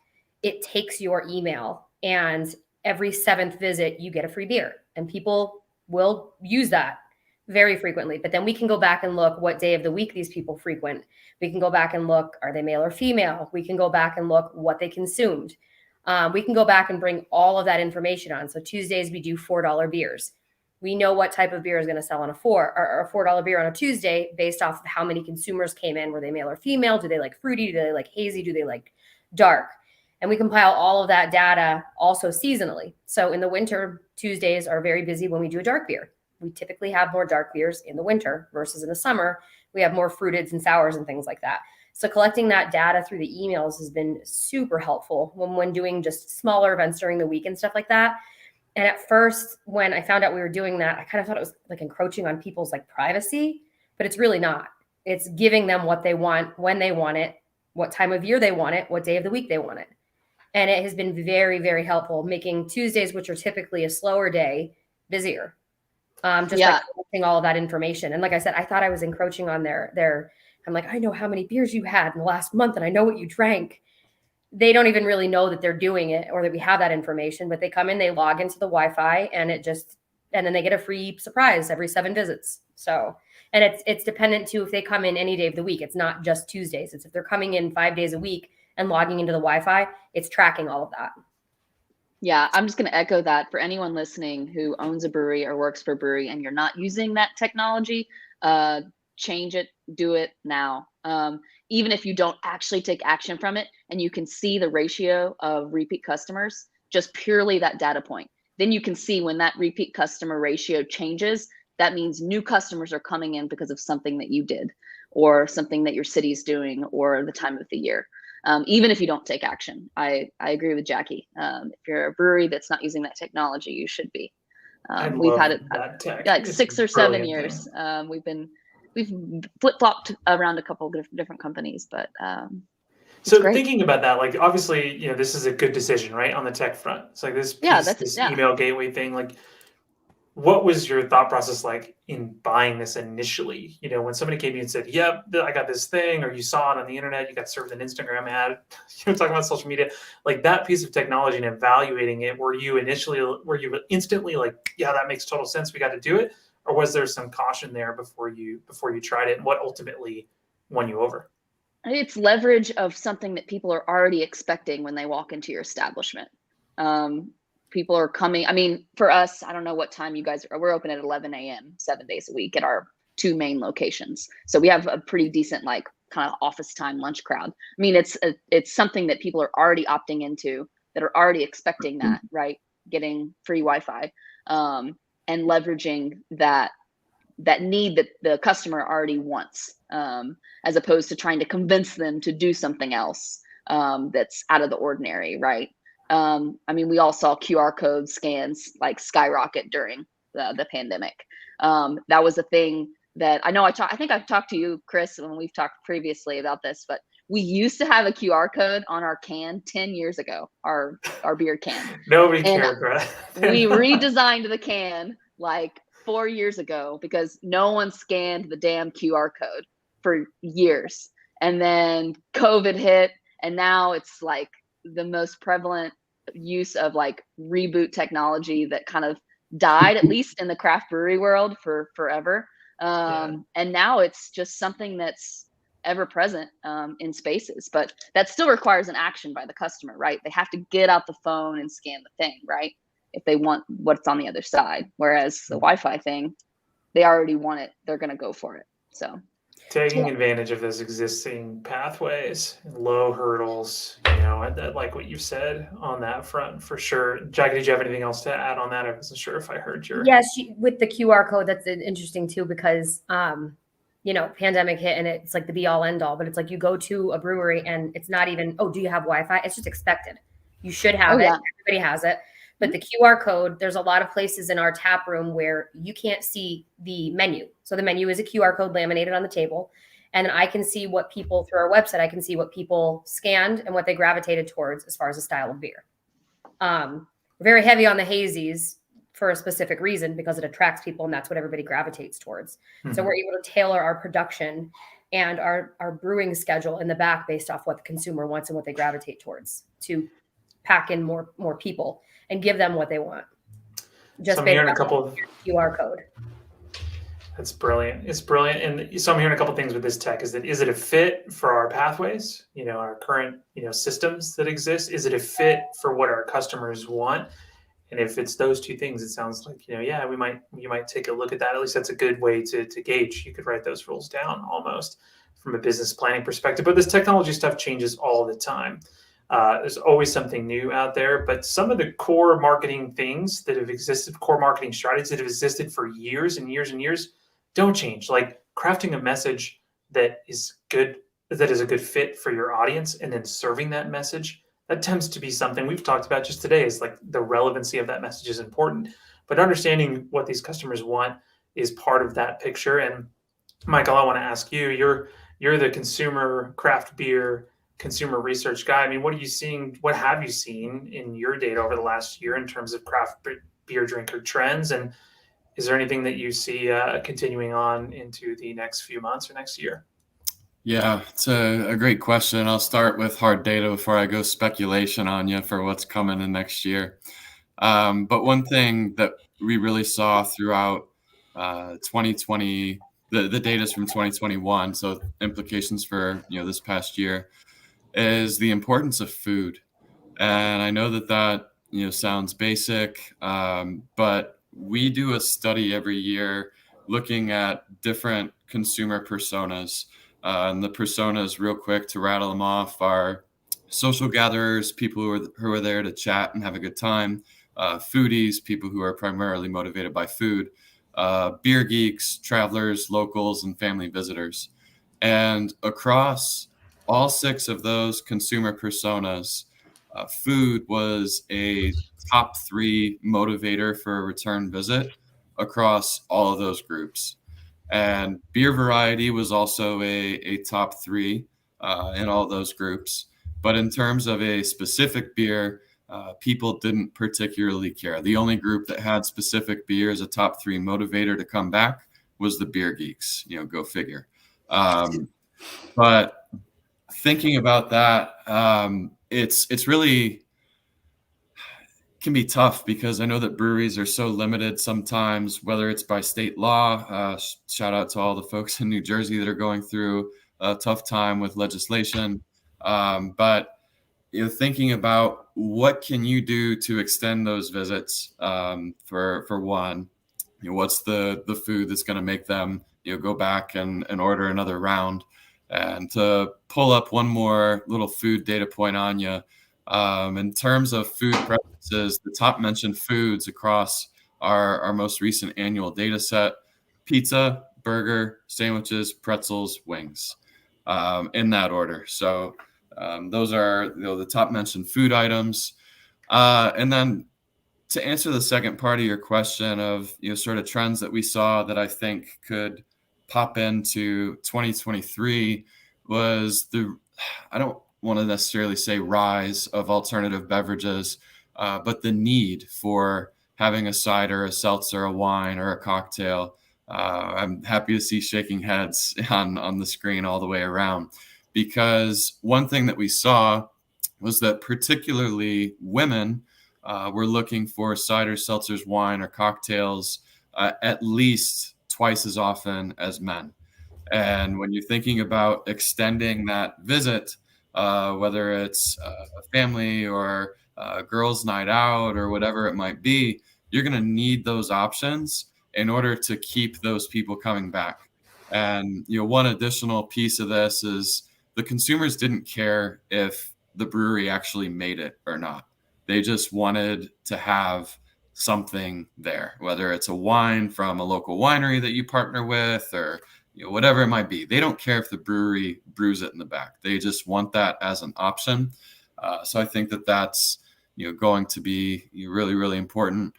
it takes your email, and every 7th visit you get a free beer, and people will use that very frequently. But then we can go back and look what day of the week these people frequent. We can go back and look, are they male or female? We can go back and look what they consumed. We can go back and bring all of that information on. So Tuesdays we do $4 beers. We know what type of beer is going to sell on a $4 beer on a Tuesday based off of how many consumers came in. Were they male or female? Do they like fruity? Do they like hazy? Do they like dark? And we compile all of that data also seasonally. So in the winter, Tuesdays are very busy when we do a dark beer. We typically have more dark beers in the winter versus in the summer. We have more fruiteds and sours and things like that. So collecting that data through the emails has been super helpful when doing just smaller events during the week and stuff like that. And at first, when I found out we were doing that, I kind of thought it was like encroaching on people's like privacy, but it's really not. It's giving them what they want, when they want it, what time of year they want it, what day of the week they want it. And it has been very, very helpful, making Tuesdays, which are typically a slower day, busier. Just by collecting all of that information. And like I said, I thought I was encroaching on their, I'm like, I know how many beers you had in the last month and I know what you drank. They don't even really know that they're doing it or that we have that information, but they come in, they log into the Wi-Fi and and then they get a free surprise every 7 visits. So, and it's dependent too, if they come in any day of the week, it's not just Tuesdays. It's if they're coming in 5 days a week and logging into the Wi-Fi, it's tracking all of that. Yeah, I'm just going to echo that for anyone listening who owns a brewery or works for a brewery and you're not using that technology, change it, do it now. Even if you don't actually take action from it and you can see the ratio of repeat customers, just purely that data point, then you can see when that repeat customer ratio changes, that means new customers are coming in because of something that you did or something that your city's doing or the time of the year. Even if you don't take action, I agree with Jackie. If you're a brewery that's not using that technology, you should be. We've had it like 6 or 7 years. We've flip-flopped around a couple of different companies, but so great. Thinking about that, like obviously, this is a good decision, right? On the tech front. It's like this email gateway thing, like what was your thought process like in buying this initially? When somebody came to you and said, yep, I got this thing, or you saw it on the internet, you got served an Instagram ad, talking about social media, like that piece of technology and evaluating it, were you instantly like, yeah, that makes total sense, we got to do it? Or was there some caution there before you tried it? And what ultimately won you over? It's leverage of something that people are already expecting when they walk into your establishment. People are coming. I mean, for us, I don't know what time you guys are. We're open at 11 a.m. 7 days a week at our 2 main locations. So we have a pretty decent, like, kind of office time lunch crowd. I mean, it's something that people are already opting into, that are already expecting that, right? Getting free Wi-Fi, and leveraging that need that the customer already wants, as opposed to trying to convince them to do something else that's out of the ordinary, right? I mean, we all saw QR code scans like skyrocket during the pandemic. That was a thing that I know I think I've talked to you, Chris, when we've talked previously about this, but we used to have a QR code on our can 10 years ago, our beer can. Nobody cared, Brett. We redesigned the can like 4 years ago because no one scanned the damn QR code for years. And then COVID hit, and now it's like the most prevalent use of like reboot technology that kind of died, at least in the craft brewery world, for forever. And now it's just something that's ever present in spaces, but that still requires an action by the customer, right? They have to get out the phone and scan the thing, right? If they want what's on the other side. Whereas the Wi-Fi thing, they already want it. They're going to go for it. So taking advantage of those existing pathways and low hurdles, I like what you said on that front for sure. Jackie, did you have anything else to add on that? I wasn't sure if I heard your. Yes, with the QR code, that's interesting too, because pandemic hit and it's like the be all end all, but it's like you go to a brewery and it's not even, oh, do you have Wi-Fi? It's just expected. You should have it. Yeah. Everybody has it. But the QR code, there's a lot of places in our tap room where you can't see the menu. So the menu is a QR code laminated on the table. And I can see what people, through our website, I can see what people scanned and what they gravitated towards as far as the style of beer. We're very heavy on the hazies for a specific reason, because it attracts people and that's what everybody gravitates towards. Mm-hmm. So we're able to tailor our production and our brewing schedule in the back based off what the consumer wants and what they gravitate towards, to pack in more people and give them what they want. Just based on a couple of QR code. That's brilliant. It's brilliant. And so I'm hearing a couple of things with this tech. Is it a fit for our pathways, our current, systems that exist? Is it a fit for what our customers want? And if it's those two things, it sounds like, you might take a look at that. At least that's a good way to gauge. You could write those rules down almost from a business planning perspective. But this technology stuff changes all the time. There's always something new out there, but some of the core marketing things that have existed, core marketing strategies that have existed for years and years and years, don't change. Like crafting a message that is good, that is a good fit for your audience, and then serving that message that tends to be something we've talked about just today, is like the relevancy of that message is important, but understanding what these customers want is part of that picture. And Michael, I want to ask you, you're the consumer craft beer consumer research guy. I mean, what have you seen in your data over the last year in terms of craft beer drinker trends? And is there anything that you see continuing on into the next few months or next year? Yeah, it's a great question. I'll start with hard data before I go speculation on you for what's coming in next year. But one thing that we really saw throughout 2020, the data is from 2021, so implications for this past year, is the importance of food. And I know that sounds basic, but we do a study every year looking at different consumer personas. And the personas, real quick to rattle them off, are social gatherers, people who are there to chat and have a good time, foodies, people who are primarily motivated by food, beer geeks, travelers, locals, and family visitors. And across all 6 of those consumer personas, food was a top 3 motivator for a return visit across all of those groups. And beer variety was also a top 3 in all those groups. But in terms of a specific beer, people didn't particularly care. The only group that had specific beer as a top 3 motivator to come back was the beer geeks. Go figure. But thinking about that, it's really can be tough, because I know that breweries are so limited sometimes, whether it's by state law. Shout out to all the folks in New Jersey that are going through a tough time with legislation. But thinking about what can you do to extend those visits, for one, what's the food that's going to make them go back and order another round. And to pull up one more little food data point on you, in terms of food preferences, the top mentioned foods across our most recent annual data set: pizza, burger, sandwiches, pretzels, wings, in that order. So those are the top mentioned food items. And then to answer the second part of your question of sort of trends that we saw that I think could pop into 2023 was I don't want to necessarily say rise of alternative beverages, but the need for having a cider, a seltzer, a wine, or a cocktail. I'm happy to see shaking heads on the screen all the way around, because one thing that we saw was that particularly women were looking for cider, seltzers, wine, or cocktails at least twice as often as men. And when you're thinking about extending that visit, whether it's a family or a girls' night out or whatever it might be, you're going to need those options in order to keep those people coming back. And one additional piece of this is the consumers didn't care if the brewery actually made it or not. They just wanted to have something there, whether it's a wine from a local winery that you partner with, or whatever it might be. They don't care if the brewery brews it in the back. They just want that as an option. So I think that that's going to be really, really important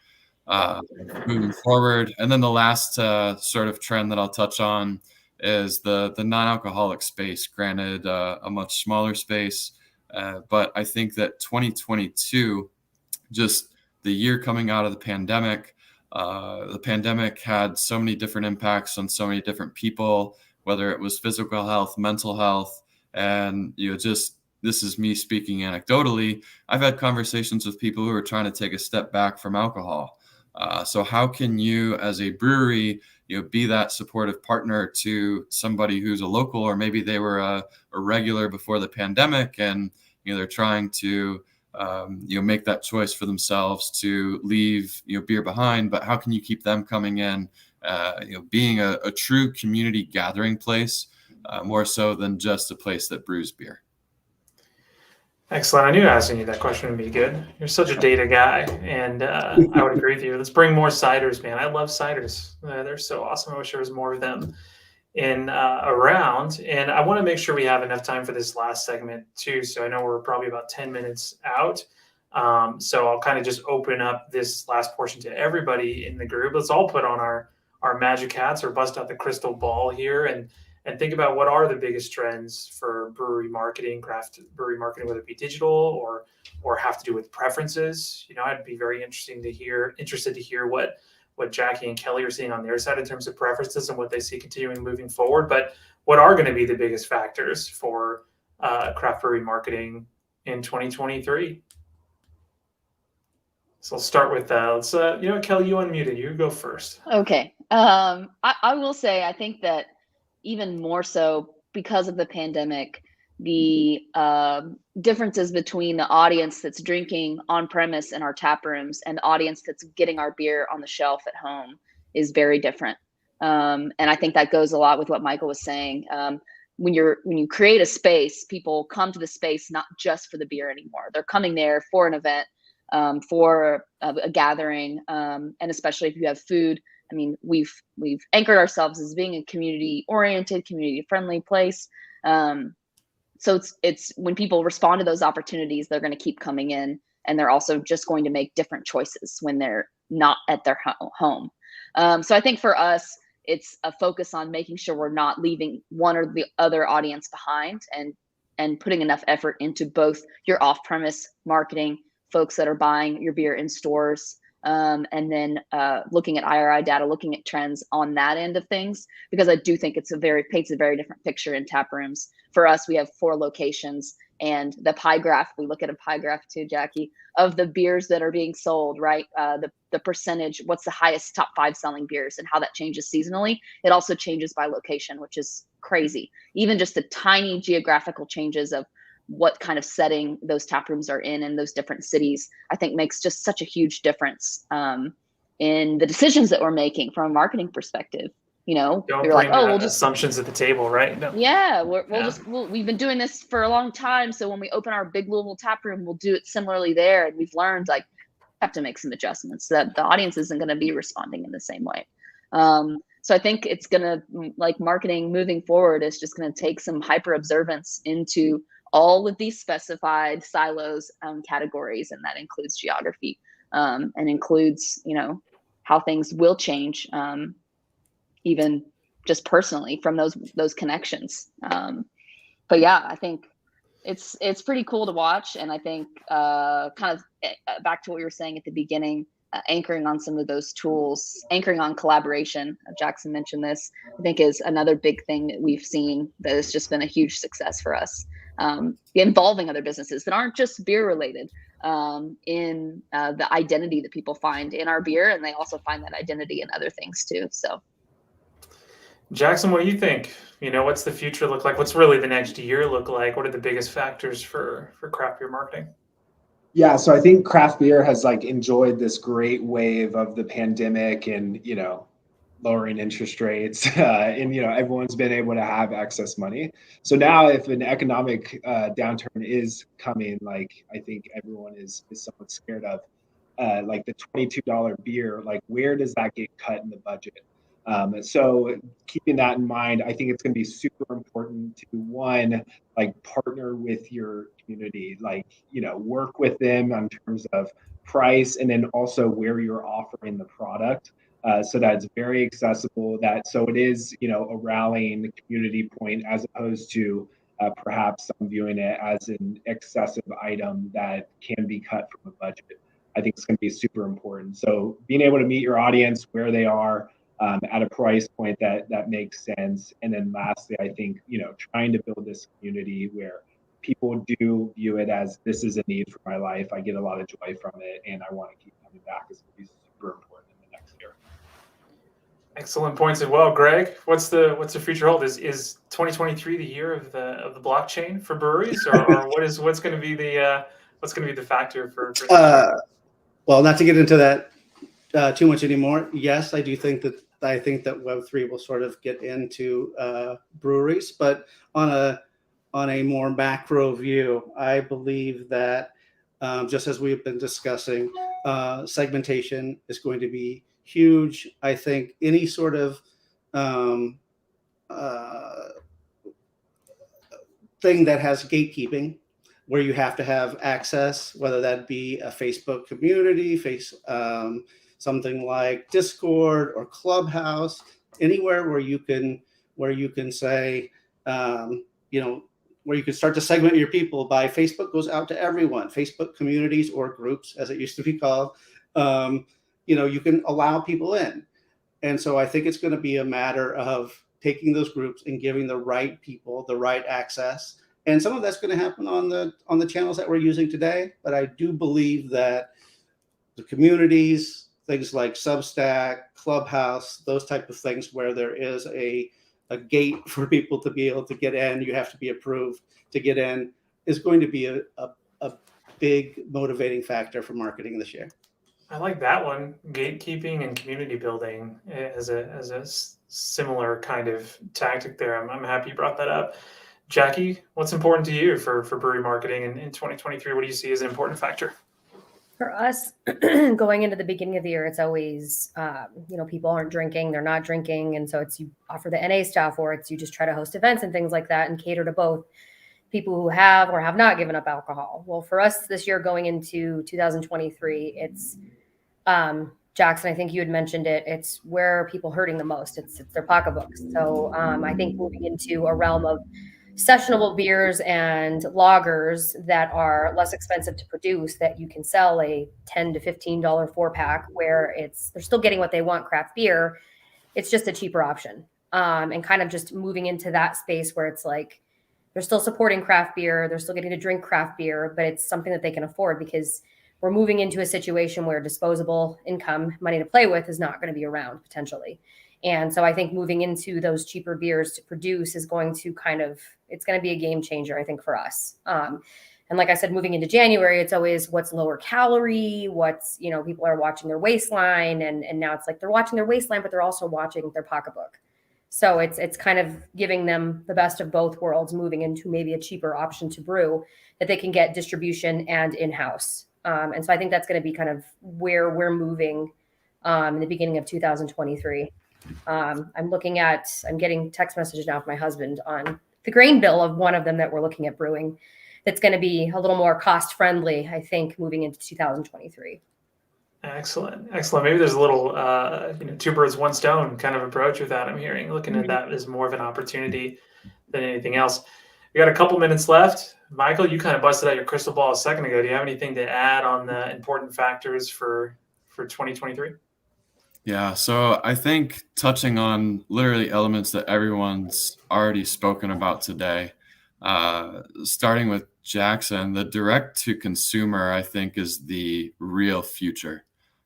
moving forward. And then the last sort of trend that I'll touch on is the non-alcoholic space. Granted, a much smaller space, but I think that 2022, just the year coming out of the pandemic had so many different impacts on so many different people, whether it was physical health, mental health, and just, this is me speaking anecdotally, I've had conversations with people who are trying to take a step back from alcohol. So how can you as a brewery be that supportive partner to somebody who's a local, or maybe they were a regular before the pandemic, and they're trying to make that choice for themselves to leave beer behind, but how can you keep them coming in, being a true community gathering place, more so than just a place that brews beer? Excellent. I knew asking you that question would be good. You're such a data guy, and I would agree with you. Let's bring more ciders, man. I love ciders. They're so awesome. I wish there was more of them. in around. And I want to make sure we have enough time for this last segment too. So I know we're probably about 10 minutes out. So I'll kind of just open up this last portion to everybody in the group. Let's all put on our magic hats or bust out the crystal ball here and think about what are the biggest trends for brewery marketing, craft brewery marketing, whether it be digital or have to do with preferences. I'd be very interested to hear what Jackie and Kelly are seeing on their side in terms of preferences and what they see continuing moving forward. But what are going to be the biggest factors for craft brewery marketing in 2023? So I'll start with let's Kelly, you unmuted. You go first. Okay. I will say I think that even more so because of the pandemic, the differences between the audience that's drinking on premise in our tap rooms and the audience that's getting our beer on the shelf at home is very different. And I think that goes a lot with what Michael was saying. When you create a space, people come to the space not just for the beer anymore. They're coming there for an event, for a gathering, and especially if you have food. I mean, we've anchored ourselves as being a community-oriented, community-friendly place. So it's when people respond to those opportunities, they're going to keep coming in, and they're also just going to make different choices when they're not at their home. So I think for us, it's a focus on making sure we're not leaving one or the other audience behind, and putting enough effort into both your off-premise marketing, folks that are buying your beer in stores, and then looking at IRI data, looking at trends on that end of things, because I do think paints a very different picture in tap rooms. For us, we have 4 locations, and the pie graph, we look at a pie graph too, Jackie, of the beers that are being sold, right? The percentage, what's the highest top 5 selling beers, and how that changes seasonally. It also changes by location, which is crazy. Even just the tiny geographical changes of what kind of setting those tap rooms are in those different cities, I think makes just such a huge difference in the decisions that we're making from a marketing perspective. Don't you're bring like, oh, we'll just assumptions at the table, right? No. Yeah, we've been doing this for a long time, so when we open our big Louisville tap room, we'll do it similarly there, and we've learned like have to make some adjustments so that the audience isn't going to be responding in the same way. So I think it's going to, like, marketing moving forward is just going to take some hyper observance into all of these specified silos, categories, and that includes geography, and includes how things will change, even just personally from those connections. But yeah, I think it's pretty cool to watch, and I think kind of back to what you were saying at the beginning, anchoring on some of those tools, anchoring on collaboration. Jackson mentioned this, I think, is another big thing that we've seen that has just been a huge success for us, involving other businesses that aren't just beer related, in the identity that people find in our beer, and they also find that identity in other things too. So Jackson, what do you think? What's the future look like? What's really the next year look like? What are the biggest factors for craft beer marketing? Yeah, so I think craft beer has enjoyed this great wave of the pandemic and, lowering interest rates, and, everyone's been able to have excess money. So now if an economic downturn is coming, I think everyone is somewhat scared of, the $22 beer, where does that get cut in the budget? So keeping that in mind, I think it's going to be super important to, one, partner with your community, work with them in terms of price, and then also where you're offering the product, so that it's very accessible, so it is, a rallying community point, as opposed to perhaps some viewing it as an excessive item that can be cut from a budget. I think it's going to be super important. So being able to meet your audience where they are, at a price point that makes sense. And then lastly, I think, trying to build this community where people do view it as, this is a need for my life. I get a lot of joy from it, and I want to keep coming back, is going to be super important in the next year. Excellent points as well, Greg. What's the future hold? Is 2023 the year of the blockchain for breweries, or what's going to be the factor for well, not to get into that too much anymore. Yes, I think that Web3 will sort of get into breweries, but on a more macro view, I believe that just as we've been discussing, segmentation is going to be huge. I think any sort of thing that has gatekeeping, where you have to have access, whether that be a Facebook community, something like Discord or Clubhouse, anywhere where you can say, where you can start to segment your people by Facebook goes out to everyone, Facebook communities or groups, as it used to be called. You can allow people in. And so I think it's going to be a matter of taking those groups and giving the right people the right access. And some of that's going to happen on the channels that we're using today. But I do believe that the communities, things like Substack, Clubhouse, those type of things where there is a gate for people to be able to get in, you have to be approved to get in, is going to be a big motivating factor for marketing this year. I like that one. Gatekeeping and community building as a similar kind of tactic there. I'm happy you brought that up. Jackie, what's important to you for brewery marketing in 2023? What do you see as an important factor? For us, going into the beginning of the year, it's always, people aren't drinking, they're not drinking. And so it's you offer the NA stuff, or it's you just try to host events and things like that and cater to both people who have or have not given up alcohol. Well, for us this year going into 2023, it's Jackson, I think you had mentioned it. It's where are people hurting the most? It's their pocketbooks. So I think moving into a realm of sessionable beers and lagers that are less expensive to produce, that you can sell a $10 to $15 4-pack, where they're still getting what they want, craft beer. It's just a cheaper option. And kind of just moving into that space where it's like they're still supporting craft beer, they're still getting to drink craft beer, but it's something that they can afford, because we're moving into a situation where disposable income, money to play with, is not going to be around potentially. And so I think moving into those cheaper beers to produce is going to it's going to be a game changer, I think, for us. And like I said, moving into January, it's always what's lower calorie, people are watching their waistline, and now it's like they're watching their waistline, but they're also watching their pocketbook. So it's kind of giving them the best of both worlds, moving into maybe a cheaper option to brew that they can get distribution and in-house. And so I think that's going to be kind of where we're moving in the beginning of 2023. I'm getting text messages now from my husband on the grain bill of one of them that we're looking at brewing. That's going to be a little more cost friendly, I think, moving into 2023. Excellent. Maybe there's a little, two birds, one stone kind of approach with that. I'm hearing, looking at that as more of an opportunity than anything else. We got a couple minutes left. Michael, you kind of busted out your crystal ball a second ago. Do you have anything to add on the important factors for 2023? Yeah, so I think touching on literally elements that everyone's already spoken about today, starting with Jackson, the direct to consumer, I think, is the real future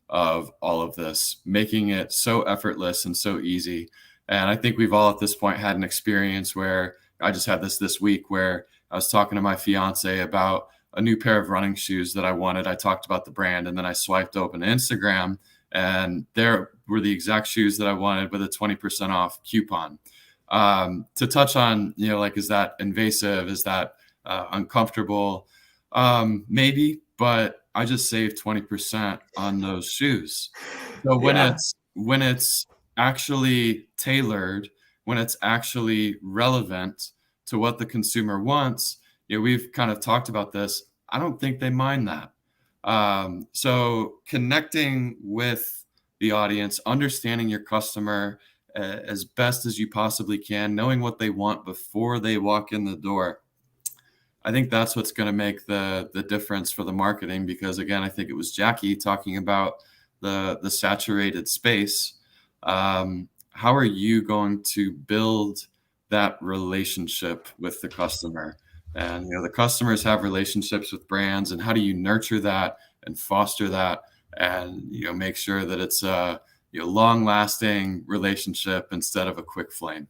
of all of this, making it so effortless and so easy. And I think we've all at this point had an experience where I just had this week where I was talking to my fiance about a new pair of running shoes that I wanted. I talked about the brand, and then I swiped open Instagram, and there were the exact shoes that I wanted with a 20% off coupon. To touch on, is that invasive? Is that uncomfortable? Maybe, but I just saved 20% on those shoes. So when it's actually tailored, when it's actually relevant to what the consumer wants, we've kind of talked about this. I don't think they mind that. So connecting with the audience, understanding your customer as best as you possibly can, knowing what they want before they walk in the door. I think that's what's going to make the difference for the marketing, because again, I think it was Jackie talking about the saturated space. How are you going to build that relationship with the customer? And the customers have relationships with brands, and how do you nurture that and foster that, and make sure that it's a long-lasting relationship instead of a quick flame?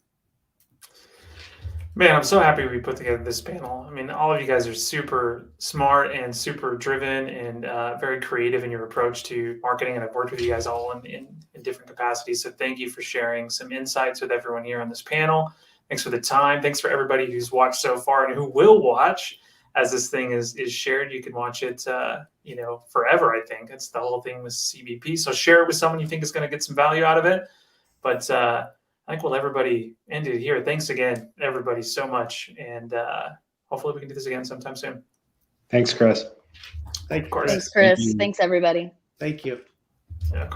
Man, I'm so happy we put together this panel. I mean, all of you guys are super smart and super driven and very creative in your approach to marketing, and I've worked with you guys all in different capacities. So thank you for sharing some insights with everyone here on this panel. Thanks for the time. Thanks for everybody who's watched so far and who will watch as this thing is shared. You can watch it, forever. I think it's the whole thing with CBP. So share it with someone you think is going to get some value out of it. But I think we'll everybody end it here. Thanks again, everybody, so much. And hopefully we can do this again sometime soon. Thanks, Chris. Thank you. Of course. Thanks, Chris. you. Thanks, everybody. Thank you. Yeah, of course.